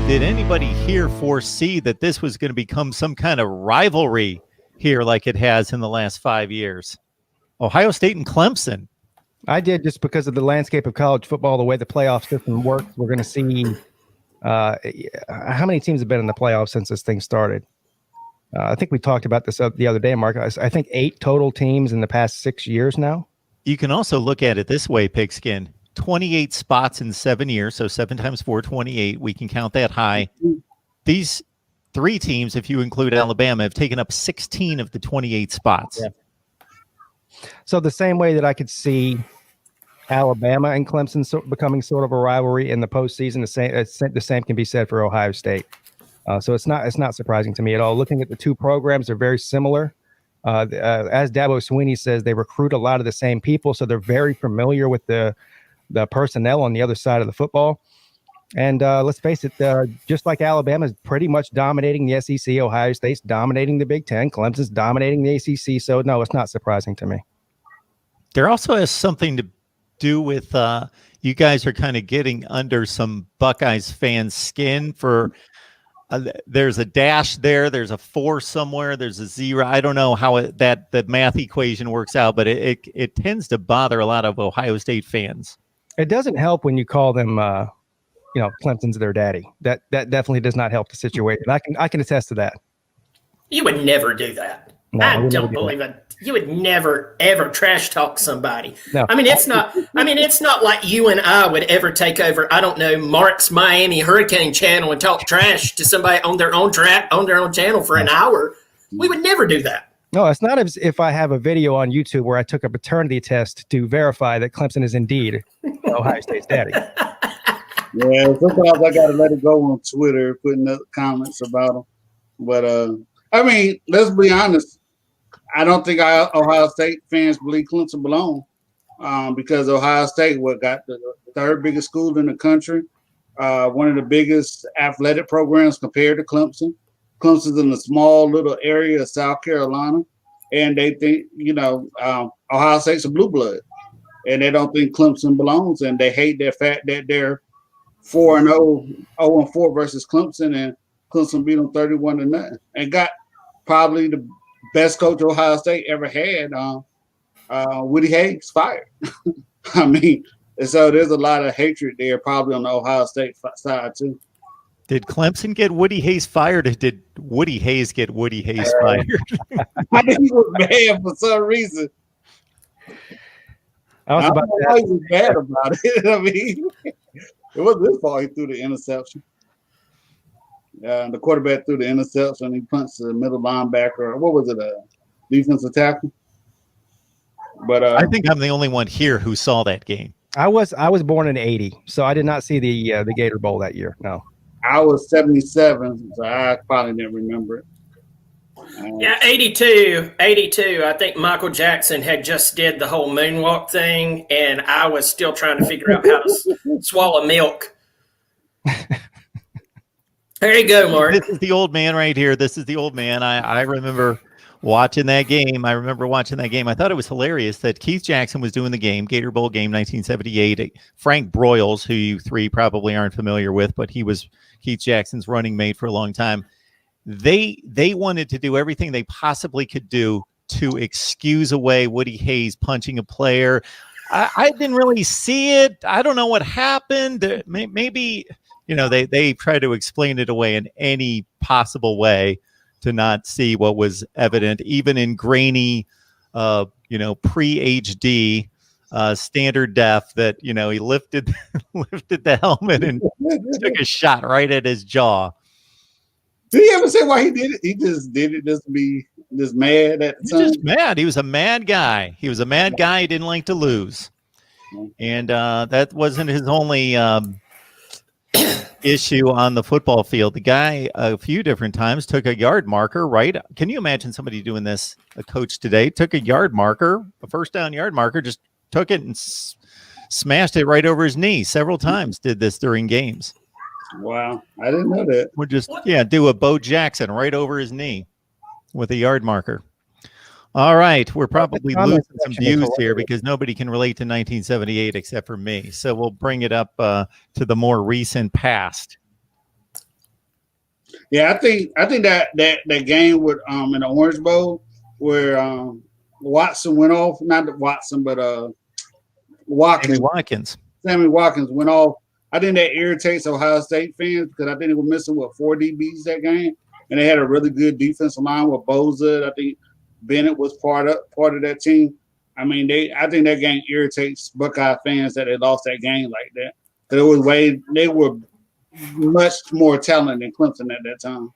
Did anybody here foresee that this was going to become some kind of rivalry here like it has in the last 5 years? Ohio State and Clemson. I did, just because of the landscape of college football, the way the playoff system works. We're going to see how many teams have been in the playoffs since this thing started. I think we talked about this the other day, Mark. I think 8 total teams in the past 6 years now. You can also look at it this way, Pigskin. 28 spots in 7 years, so 7 times 4, 28. We can count that high. These 3 teams, if you include Alabama, have taken up 16 of the 28 spots. Yeah. So the same way that I could see Alabama and Clemson becoming sort of a rivalry in the postseason, the same can be said for Ohio State. So it's not surprising to me at all. Looking at the two programs, they're very similar. As Dabo Swinney says, they recruit a lot of the same people, so they're very familiar with the personnel on the other side of the football. And let's face it, just like Alabama's pretty much dominating the SEC, Ohio State's dominating the Big Ten, Clemson's dominating the ACC. So no, it's not surprising to me. There also has something to do with you guys are kind of getting under some Buckeyes fans' skin for there's a dash there, there's a 4 somewhere, there's a 0. I don't know how that math equation works out, but it tends to bother a lot of Ohio State fans. It doesn't help when you call them Clemson's their daddy. That definitely does not help the situation. I can attest to that. You would never do that. No, I don't believe it. You would never ever trash talk somebody. No. I mean, it's not like you and I would ever take over, I don't know, Mark's Miami Hurricane channel and talk trash to somebody on their own channel for an hour. We would never do that. No, it's not as if I have a video on YouTube where I took a paternity test to verify that Clemson is indeed Ohio State's daddy. Yeah, sometimes I got to let it go on Twitter, putting up comments about them. But, I mean, let's be honest. I don't think Ohio State fans believe Clemson belong because Ohio State got the 3rd biggest school in the country, one of the biggest athletic programs compared to Clemson. Clemson's in a small little area of South Carolina, and they think, Ohio State's a blue blood, and they don't think Clemson belongs, and they hate the fact that they're 4-0, 0-4 versus Clemson, and Clemson beat them 31-0, and got probably the best coach Ohio State ever had, Woody Hayes, fired. I mean, and so there's a lot of hatred there, probably on the Ohio State side too. Did Clemson get Woody Hayes fired, or did Woody Hayes get Woody Hayes fired? I think he was mad for some reason. I was about to he was mad about it. I mean, it wasn't his fault. He threw the interception. The quarterback threw the interception. He punched the middle linebacker. What was it? A defensive tackle. But I think I'm the only one here who saw that game. I was born in '80, so I did not see the Gator Bowl that year. No, I was 77, so I probably didn't remember it. Yeah, 82. I think Michael Jackson had just did the whole moonwalk thing, and I was still trying to figure out how to swallow milk. There you go, Mark. This is the old man right here. This is the old man. I remember watching that game. I thought it was hilarious that Keith Jackson was doing the game, Gator Bowl game 1978. Frank Broyles, who you 3 probably aren't familiar with, but he was Keith Jackson's running mate for a long time. They wanted to do everything they possibly could do to excuse away Woody Hayes punching a player. I didn't really see it. I don't know what happened. Maybe... they try to explain it away in any possible way to not see what was evident, even in grainy, pre-HD standard def that, he lifted the helmet and took a shot right at his jaw. Did he ever say why he did it? He just did it just to be just mad at the time? He's just mad. He was a mad guy. He didn't like to lose. And that wasn't his only issue on the football field. The guy a few different times took a yard marker, right? Can you imagine somebody doing this? A coach today took a yard marker, a first down yard marker, just took it and smashed it right over his knee several times. Did this during games. Wow. I didn't know that. Would just, do a Bo Jackson right over his knee with a yard marker. All right. We're probably losing some views here because nobody can relate to 1978 except for me. So we'll bring it up to the more recent past. Yeah, I think that game with in the Orange Bowl where Watson went off, not Watson, but Watkins. Sammy Watkins went off. I think that irritates Ohio State fans because I think they were missing 4 DBs that game, and they had a really good defensive line with Boza. I think Bennett was part of that team. I mean, I think that game irritates Buckeye fans that they lost that game like that. Because they were much more talented than Clemson at that time.